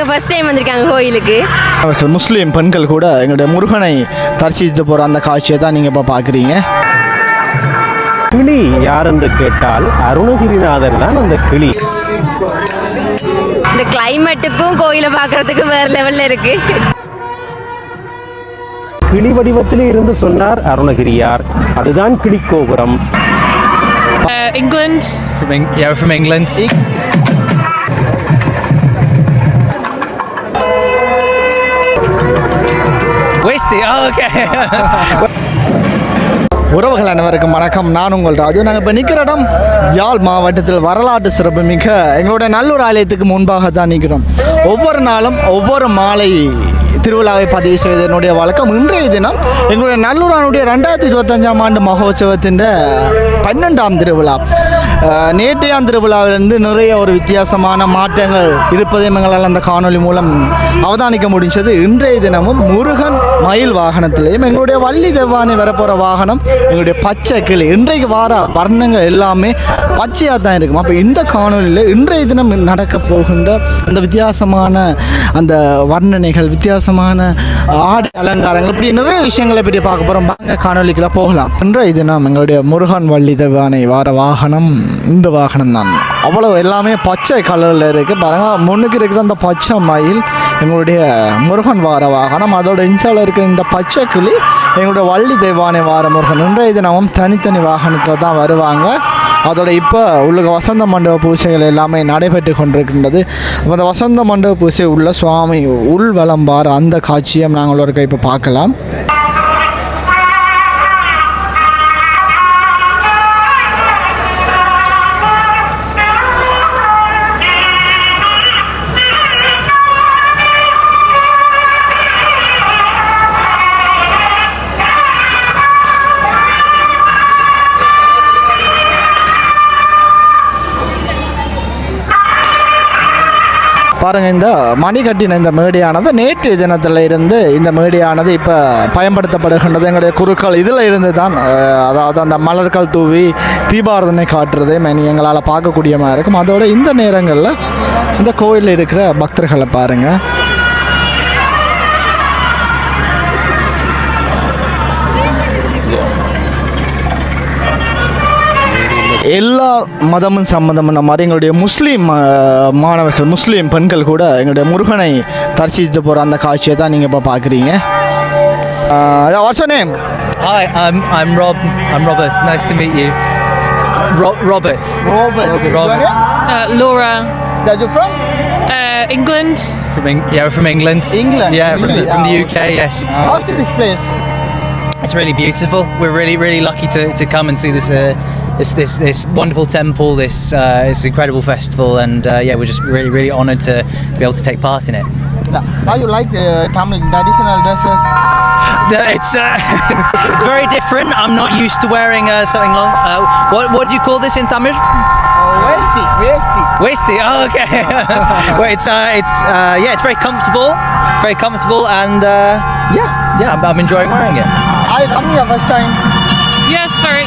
First time வந்திருக்காங்க கோயிலுக்கு. அவர்கள் முஸ்லீம் பெண்கள் கூட எங்களுடைய முருகனை தரிசித்து போகிற அந்த காட்சியை தான் நீங்கள் இப்போ பார்க்குறீங்க. கிளி யார் என்று கேட்டால் அருணகிரிநாதர் தான் அந்த கிளி. இந்த கிளைமேட்டுக்கும் கோயிலை பார்க்கறதுக்கு வேற லெவல்ல இருக்கு. கிளி வடிவத்தில் இருந்து சொன்னார் அருணகிரியார். அதுதான் கிளி கோபுரம். England. From England. Where's the? Oh, okay. உறவுகள் அனைவருக்கும் வணக்கம். நான் உங்கள் ராஜு. நாங்கள் இப்போ நிற்கிற இடம் யாழ் மாவட்டத்தில் வரலாற்று சிறப்பு மிக்க எங்களுடைய நல்லூர் ஆலயத்துக்கு முன்பாக தான் நிற்கிறோம். ஒவ்வொரு நாளும் ஒவ்வொரு மாலை திருவிழாவை பதிவு செய்வதனுடைய வழக்கம். இன்றைய தினம் எங்களுடைய நல்லூரானுடைய 2025ஆம் ஆண்டு மகோத்சவத்தின் 12ஆம் திருவிழா. நேற்றையாம் திருவிழாவிலிருந்து நிறைய ஒரு வித்தியாசமான மாற்றங்கள் இருப்பதை எங்களால் அந்த காணொலி மூலம் அவதானிக்க முடிஞ்சது. இன்றைய தினமும் முருகன் மயில் வாகனத்திலையும் எங்களுடைய வள்ளி தெவ்வானை வரப்போகிற வாகனம் எங்களுடைய பச்சை கிளி. இன்றைக்கு வார வர்ணங்கள் எல்லாமே பச்சையாக தான் இருக்கும். அப்போ இந்த காணொலியில் இன்றைய தினம் நடக்க போகின்ற அந்த வித்தியாசமான அந்த வர்ணனைகள், வித்தியாசமான ஆடை அலங்காரங்கள், இப்படி நிறைய விஷயங்களை பற்றி பார்க்க போகிறோம். வாங்க காணொலிக்குள்ள போகலாம். இன்றைய தினம் எங்களுடைய முருகன் வள்ளி தெவ்வானை வார வாகனம் இந்த வாகனம் தான். அவ்வளோ எல்லாமே பச்சை கலரில் இருக்குது பாருங்க. முன்னுக்கு இருக்கிற அந்த பச்சை மயில் எங்களுடைய முருகன் வார வாகனம். அதோட இன்சால இருக்கிற இந்த பச்சை கிளி எங்களுடைய வள்ளி தெய்வானை வார முருகன். இன்றைய தினமும் தனித்தனி வாகனத்தில் தான் வருவாங்க. அதோட இப்போ உள்ள வசந்த மண்டப பூஜைகள் எல்லாமே நடைபெற்று கொண்டிருக்கின்றது. அந்த வசந்த மண்டப பூஜை உள்ள சுவாமி உள்வலம் வார அந்த காட்சியை நாங்கள் இப்போ பார்க்கலாம். பாருங்கள், இந்த மணி கட்டின இந்த மேடையானது நேற்று தினத்தில் இருந்து இந்த மேடையானது இப்போ பயன்படுத்தப்படுகின்றது. எங்களுடைய குருக்கள் இதில் இருந்து தான், அதாவது அந்த மலர்கள் தூவி தீபாரதனை காட்டுறதே எங்களால் பார்க்கக்கூடிய மாதிரி இருக்கும். அதோட இந்த நேரங்களில் இந்த கோயிலில் இருக்கிற பக்தர்களை பாருங்கள். எல்லா மதமும் சம்மந்தமான மாதிரி எங்களுடைய முஸ்லீம் மாணவர்கள், முஸ்லீம் பெண்கள் கூட எங்களுடைய முருகனை தரிசித்து போகிற அந்த காட்சியை தான் நீங்கள் இப்போ பார்க்குறீங்க. What's your name? Hi, I'm Rob. I'm Robert. Nice to meet you. Robert. Laura. Where are you from? England. From England. England. Yeah, from the UK. Yes. How's this place? It's really beautiful. We're really lucky to come and see this wonderful temple, this incredible festival, and we're just really honoured to be able to take part in it. How you like Tamil traditional dresses? It's very different. I'm not used to wearing something long. What do you call this in Tamil? Westi. Oh, okay. Well, it's very comfortable. Very comfortable, and I'm enjoying wearing it. I come here first time. Yes, very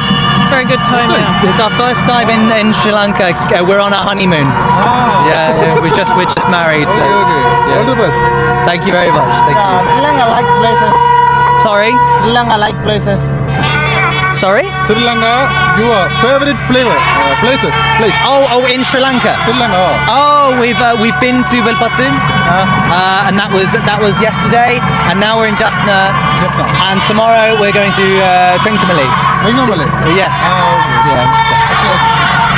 good time. Yeah. It's our first time in Sri Lanka. We're on our honeymoon. We're just married. So, yeah. All the best. Thank you very much. Thank you. Sri Lanka like places. Sorry. Sri Lanka like places. Sorry. Sri Lanka, your favorite place? Oh, in Sri Lanka. Sri Lanka. Oh, we've been to Vilpattu, and that was yesterday, and now we're in Jaffna, and tomorrow we're going to Trincomalee. Trincomalee. Yeah. Okay.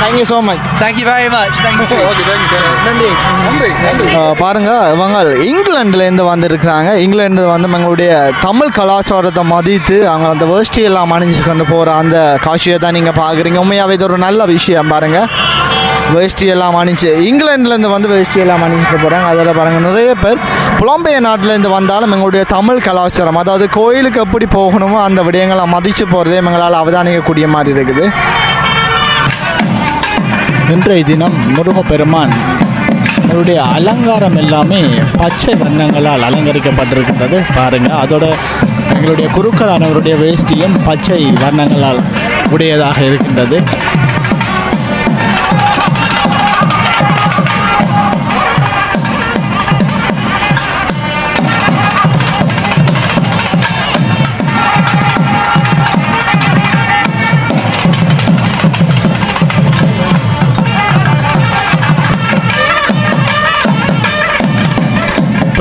Thank you so much. Thank you very much. Thank you. Okay, thank you. நன்றி. பாருங்க, இவங்க இங்கிலாந்துலேருந்து வந்திருக்கிறாங்க. இங்கிலாந்து வந்து எங்களுடைய தமிழ் கலாச்சாரத்தை மதித்து அவங்க அந்த வேஷ்டி எல்லாம் அணிஞ்சு கொண்டு போகிற அந்த காட்சியை தான் நீங்கள் பார்க்குறீங்க. உண்மையாகவே இது ஒரு நல்ல விஷயம். பாருங்கள், வேஷ்டி எல்லாம் அணிஞ்சு இங்கிலாந்துலேருந்து வந்து வேஷ்டி எல்லாம் அணிஞ்சிட்டு போகிறாங்க. அதில் பாருங்கள், நிறைய பேர் புலம்பெயர் நாட்டிலேருந்து வந்தாலும் எங்களுடைய தமிழ் கலாச்சாரம், அதாவது கோயிலுக்கு எப்படி போகணுமோ அந்த விடயங்களை மதித்து போகிறதே எங்களால் அவதானிக்கக்கூடிய மாதிரி இருக்குது. இன்றைய தினம் முருகப்பெருமான் அவருடைய அலங்காரம் எல்லாமே பச்சை வண்ணங்களால் அலங்கரிக்கப்பட்டிருக்கின்றது. பாருங்கள், அதோட எங்களுடைய குருக்களானவருடைய வேஷ்டியும் பச்சை வண்ணங்களால் உடையதாக இருக்கின்றது.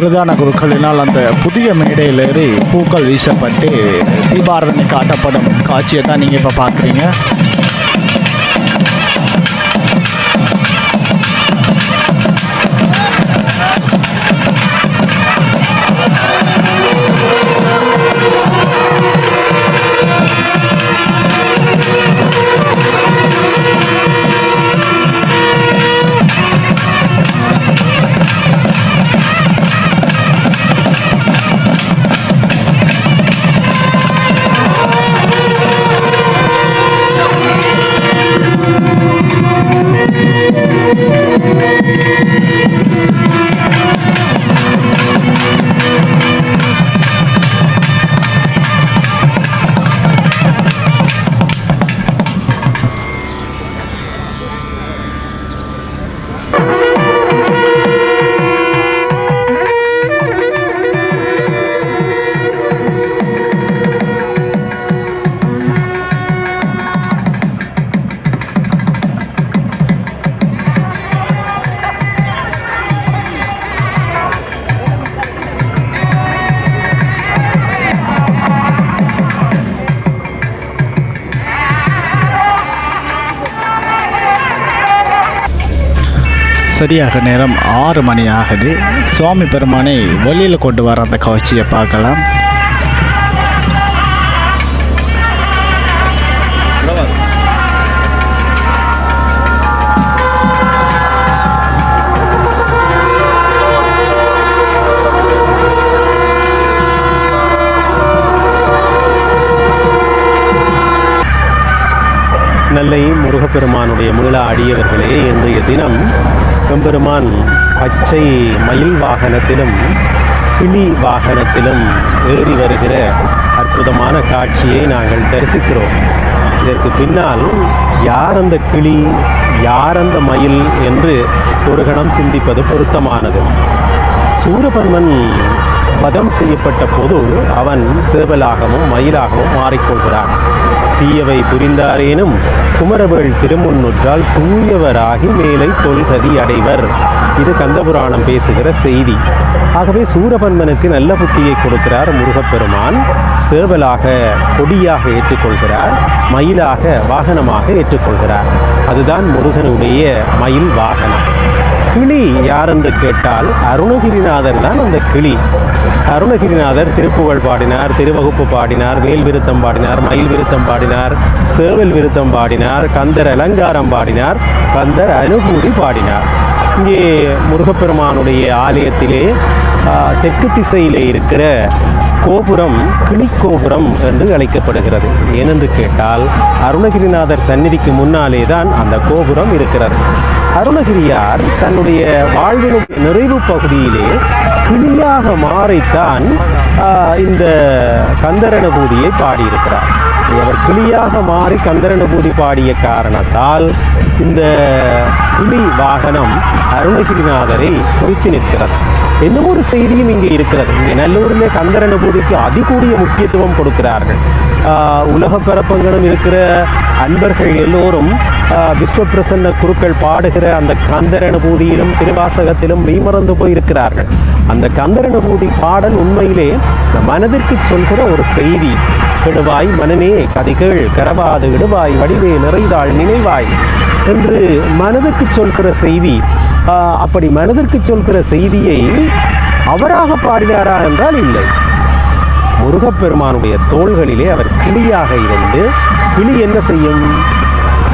பிரதான குருக்களினால் அந்த புதிய மேடையில் ஏறி பூக்கள் வீசப்பட்டு தீபாரதனை காட்டப்படும் காட்சியை தான் நீங்கள் இப்போ பார்க்குறீங்க. சரியாக நேரம் 6 மணி ஆகுது. சுவாமி பெருமானை வெளியில் கொண்டு வர அந்த காட்சியை பார்க்கலாம். நெல்லை முருகப்பெருமானுடைய மீள அடியவர்களே, இன்றைய தினம் எம்பெருமான் பச்சை மயில் வாகனத்திலும் கிளி வாகனத்திலும் ஏறி வருகிற அற்புதமான காட்சியை நாங்கள் தரிசிக்கிறோம். இதற்கு பின்னால் யார் அந்த கிளி, யார் அந்த மயில் என்று ஒரு கணம் சிந்திப்பது பொருத்தமானது. சூரபன்மன் வதம் செய்யப்பட்ட போது அவன் சேவலாகவும் மயிலாகவும் மாறிக்கொள்கிறான். தீயவை புரிந்தாரேனும் குமரவேள் திருமுன்னுற்றால் தூயவராகி மேலை தொல்கதி அடைவர். இது கந்தபுராணம் பேசுகிற செய்தி. ஆகவே சூரபன்மனுக்கு நல்ல புத்தியை கொடுக்கிறார் முருகப்பெருமான். சேவலாக கொடியாக ஏற்றுக்கொள்கிறார், மயிலாக வாகனமாக ஏற்றுக்கொள்கிறார். அதுதான் முருகனுடைய மயில் வாகனம். கிளி யார் என்று கேட்டால் அருணகிரிநாதர் தான் அந்த கிளி. அருணகிரிநாதர் திருப்புகழ் பாடினார், திருவகுப்பு பாடினார், வேல் விருத்தம் பாடினார், மயில் விருத்தம் பாடினார், சேவல் விருத்தம் பாடினார், கந்தர் அலங்காரம் பாடினார், கந்தர் அனுபூதி பாடினார். இங்கே முருகப்பெருமானுடைய ஆலயத்திலே தெற்கு திசையிலே இருக்கிற கோபுரம் கிளிக்கோபுரம் என்று அழைக்கப்படுகிறது. ஏனென்று கேட்டால் அருணகிரிநாதர் சந்நிதிக்கு முன்னாலே தான் அந்த கோபுரம் இருக்கிறது. அருணகிரியார் தன்னுடைய வாழ்வின் நிறைவு பகுதியிலே கிளியாக மாறித்தான் இந்த கந்தரனுபூதியை பாடியிருக்கிறார். அவர் கிளியாக மாறி கந்தரனுபூதி பாடிய காரணத்தால் இந்த கிளி வாகனம் அருணகிரிநாதரை குறித்து நிற்கிறது. இன்னும் ஒரு செய்தியும் இங்கே இருக்கிறது. இங்கே நல்லூரிலே கந்தரனுபூதிக்கு அதிகூடிய முக்கியத்துவம் கொடுக்கிறார்கள். உலக பரப்பங்களும் இருக்கிற அன்பர்கள் எல்லோரும் விஸ்வப்பிரசன்ன குருக்கள் பாடுகிற அந்த கந்தரனுபூதியிலும் திருவாசகத்திலும் மெய்மறந்து போயிருக்கிறார்கள். அந்த கந்தரனுபூதி பாடல் உண்மையிலே மனதிற்கு சொல்கிற ஒரு செய்தி. கெடுவாய் மனமே கதிகள் கரவாது இடுவாய் வடிவே நிறைதாள் நினைவாய் என்று மனதுக்கு சொல்கிற செய்தி. அப்படி மனதிற்கு சொல்கிற செய்தியை அவராக பாடினாரா என்றால் இல்லை. முருகப்பெருமானுடைய தோள்களிலே அவர் கிளியாக இருந்து, கிளி என்ன செய்யும்?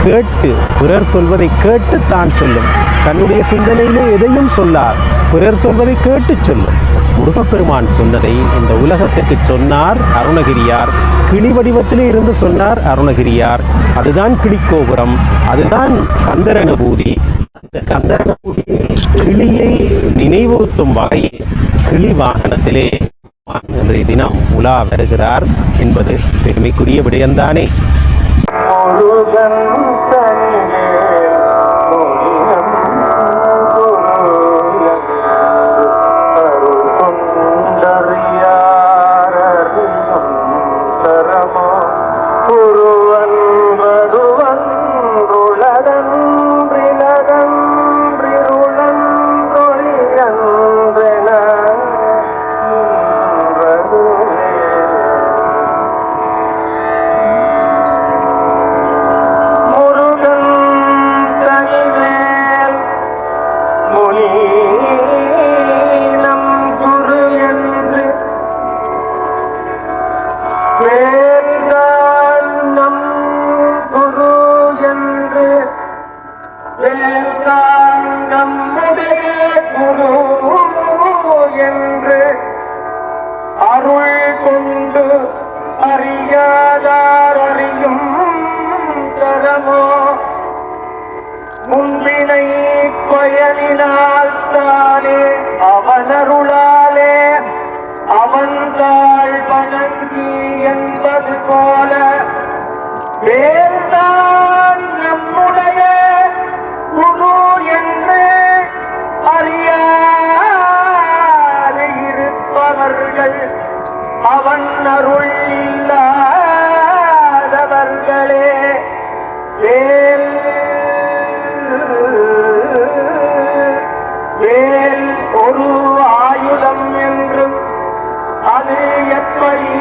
கேட்டு, பிறர் சொல்வதை கேட்டு தான் சொல்லும். தன்னுடைய சிந்தனையிலே எதையும் சொல்லார், பிறர் சொல்வதை கேட்டு சொல்லும். முருகப்பெருமான் சொன்னதை இந்த உலகத்துக்கு சொன்னார் அருணகிரியார். கிளி வடிவத்திலே இருந்து சொன்னார் அருணகிரியார். அதுதான் கிளிக்கோபுரம், அதுதான் கந்தரனுபூதி. அந்த கந்தரனுபூதியை கிளியை நினைவுறுத்தும் வகையில் கிளி வாகனத்திலே இன்றைய தினம் உலா வருகிறார் என்பது பெருமைக்குரிய விடயம்தானே. அருளினால் தானே அவனருளாலே அவன்தாள் வணங்கி என்பது போல வேல்தான் நம்முடைய குரு என்று அறியாது இருப்பவர்கள் அவன் அருள் இல்லாதவர்களே. வேல் வேல் ஒரு ஆயுதம் என்றும் அது எப்படி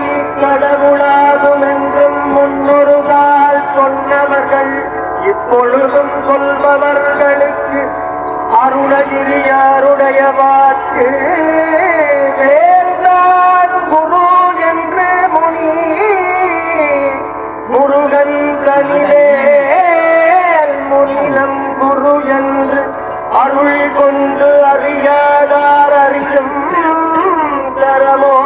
கடவுளாகும் என்றும் முன்னொரு நாள் சொன்னவர்கள் இப்பொழுதும் சொல்பவர்களுக்கு அருணகிரியாருடைய வாக்கு வேல்தான் குரு என்று முனி முருகன் கனிவேல் முனினம் குரு என்று அருள் கொண்டு அறியாதார் அறியும் தரமோ.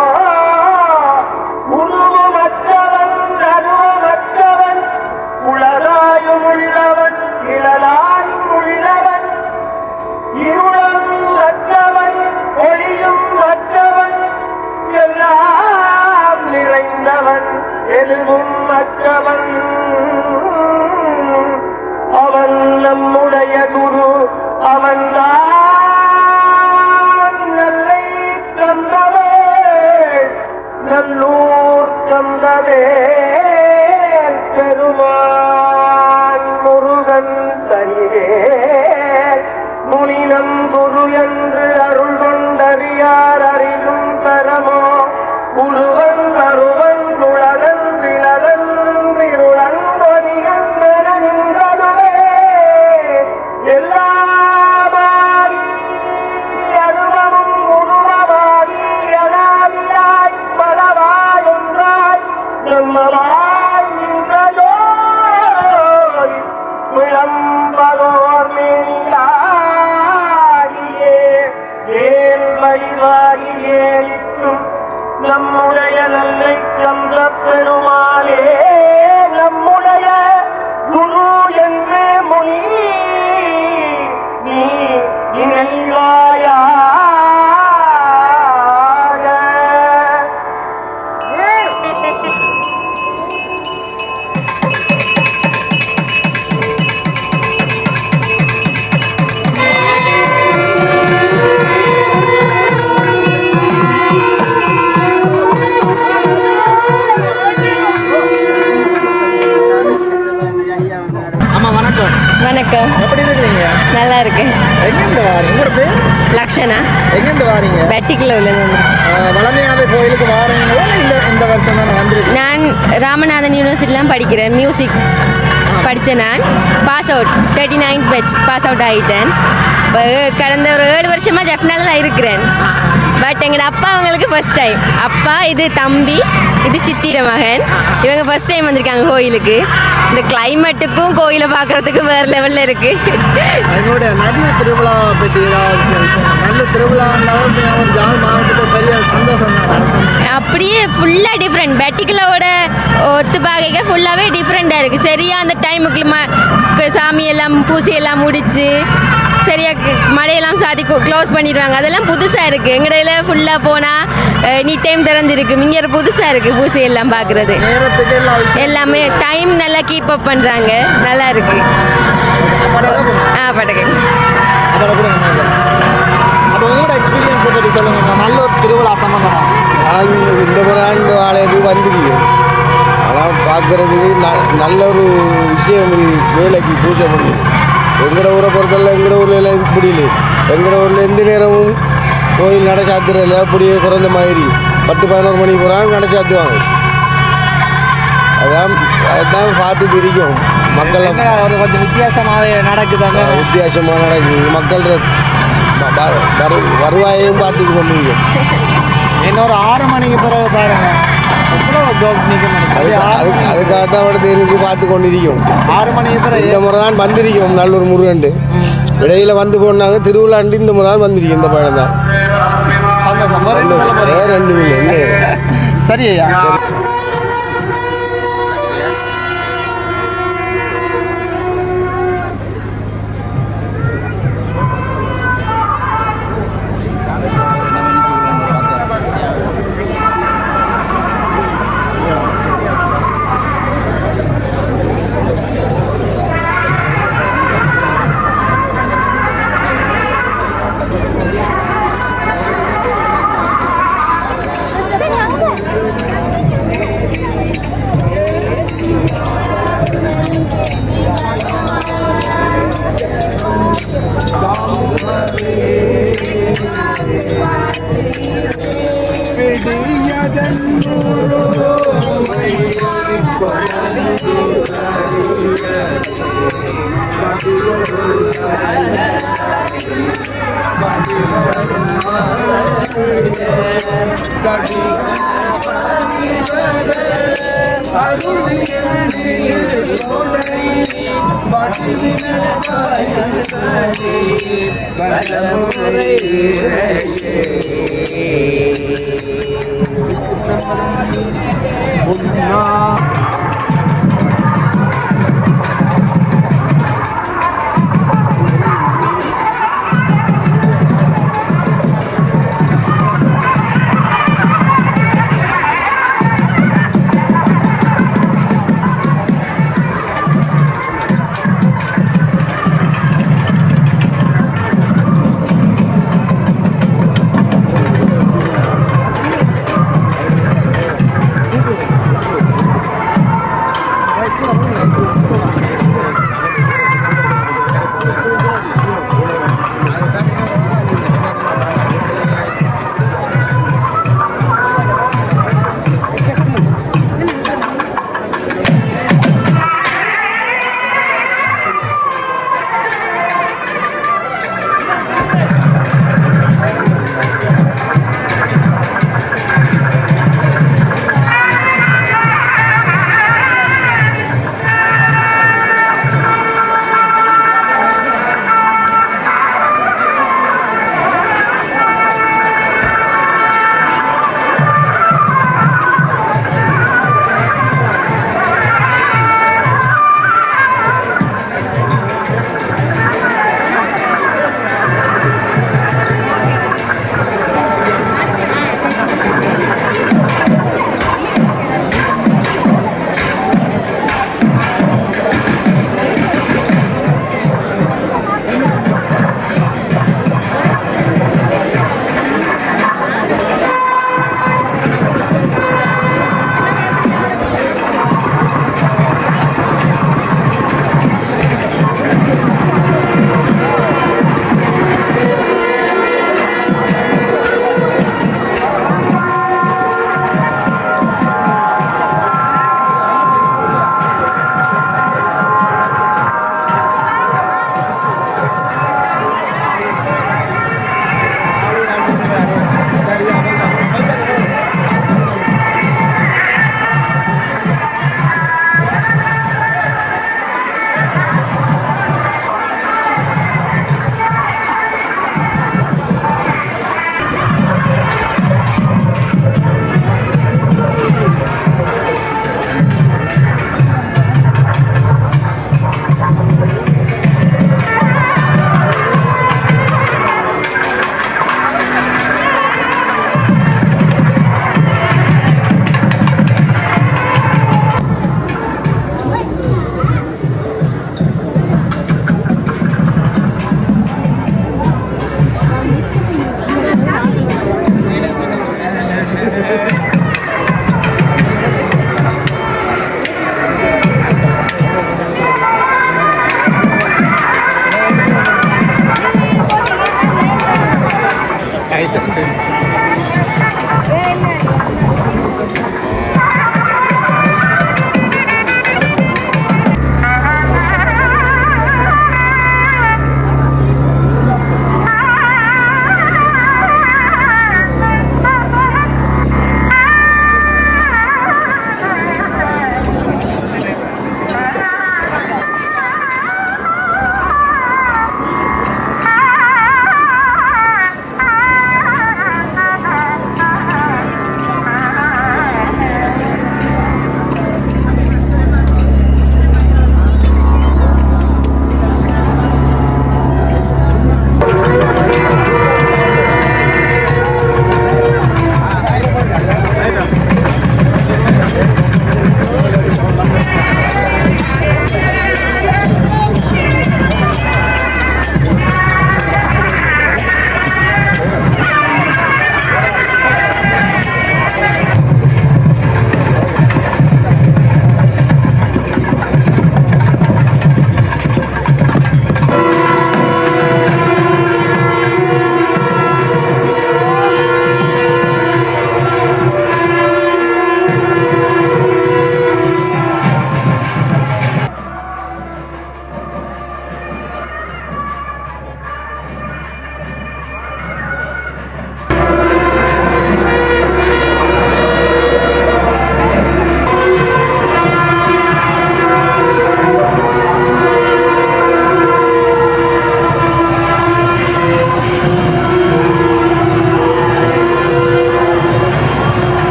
உருவமற்றவன் அருவமற்றவன் உலகாயும் உள்ளவன் இளலாயும் உள்ளவன் இருளும் அற்றவன் ஒளியும் அற்றவன் எல்லாம் நிறைந்தவன் எதுவும் அற்றவன் அவன் நம்முடைய குரு அவன்தான் நல்லை தந்தவே நல்லூர் தந்தவே பெருமான் முருகன் தனிவே முனினம் குரு என்று அருள் கொண்டறியார் அறியும் தரமோ. குருவன் அருவன் குழலன் விழலன் விருளன் பொனியன் நின்றதுவே எல்லாமாகி அருவமும் உருவமாகி அனாதியாய் பலவாய் ஒன்றாய் நம்மவாய் நின்றதோய் விளம்பலோர் மேலாகியே ஏழ்மைவாகியே நிற்கும் நம்முடைய நல்லை தந்த பெருமாளே நம்முடைய குரு என்று முனி நீ இணைவாயாக. அம்மா வணக்கம். வணக்கம், எப்படி இருக்கிறீங்க? நல்லா இருக்கு. எங்கேருந்து வாரீங்க? உங்களோட பேர்? லக்ஷனா, எங்கேருந்து வாரீங்க? வெட்டிக்குள்ள உள்ளது. வளமையாவே கோயிலுக்கு வாரீங்களா இல்லை இந்த வருஷம் தான் வந்திருக்கு? நான் ராமநாதன் யூனிவர்சிட்டிலாம் படிக்கிறேன். மியூசிக் படித்தேன். நான் pass out 39th batch pass out ஆகிட்டேன். இப்போ கடந்த ஒரு 7 வருஷமாக ஜெஃப்னால தான் இருக்கிறேன். பட் எங்கள் அப்பா அவங்களுக்கு ஃபர்ஸ்ட் டைம். அப்பா இது தம்பி, இது சித்திர மகன். இவங்க ஃபர்ஸ்ட் டைம் வந்திருக்காங்க கோயிலுக்கு. இந்த கிளைமேட்டுக்கும் கோயிலை பார்க்குறதுக்கும் வேறு லெவலில் இருக்குது. எங்களுடைய நதிய திருவிழாவை பற்றி ஏதாவது சொல்லுங்க. நல்ல திருவிழான்னாலும் ஒரு ஜாழ் மாவட்டத்துக்கு பெரிய சந்தோஷம் தான். அப்படியே ஃபுல்லாக டிஃப்ரெண்ட். பெட்டிக்குள்ளோட ஒத்து பார்க்க ஃபுல்லாகவே டிஃப்ரெண்ட்டாக இருக்குது. சரியாக அந்த டைமுக்கு சாமியெல்லாம் பூசியெல்லாம் முடித்து சரியாக மழையெல்லாம் சாத்தி க்ளோஸ் பண்ணிடுவாங்க. அதெல்லாம் புதுசாக இருக்குது. எங்கடையில் ஃபுல்லாக போனால் நீ டைம் திறந்துருக்கு. இங்கே புதுசாக இருக்குது பூசி எல்லாம் பார்க்குறது. நேரத்துக்கு எல்லாமே டைம் நல்லா கீப் அப் பண்ணுறாங்க. நல்லா இருக்குது. படகு அப்புறம் கூட அப்போ உங்களோட எக்ஸ்பீரியன்ஸை பற்றி சொல்லுங்க. நல்ல ஒரு திருவிழா சம்மந்தமாக. நான் இந்த முறை இந்த ஆலயத்துக்கு வந்திருக்கேன். ஆனால் பார்க்குறதுக்கு நல்ல ஒரு விஷயம். இது வேலைக்கு பூஜை முடியும். எங்களோட ஊரை பொறுத்தவரை எங்களோட ஊரில் முடியல. எங்களோட ஊரில் எந்த நேரமும் கோயில் நடை சாத்துறதில்ல. அப்படியே திறந்த மாதிரி 10-11 மணி போகிறாங்க நடை சாத்துவாங்க. அதான் பார்த்து தெரியும். மக்கள் ஒரு கொஞ்சம் வித்தியாசமாகவே நடக்குதாங்க. வித்தியாசமாக நடக்குது. மக்கள் வருவாயையும் பார்த்து கொண்டிருக்கும். இன்னொரு 6 மணிக்கு பிறகு பாருங்க அதுக்காக தான் அவட தெரிஞ்சு பார்த்து கொண்டிருக்கும். 6 மணிக்கு பிறகு இந்த முறை தான் வந்திருக்கோம். நல்லூர் முருகன் இடையில வந்து போனாங்க. திருவிழாண்டு இந்த முறை தான் வந்திருக்கோம். இந்த பழம் தான் சந்தோஷம். வேற ரெண்டு இல்லை. சரி ஐயா.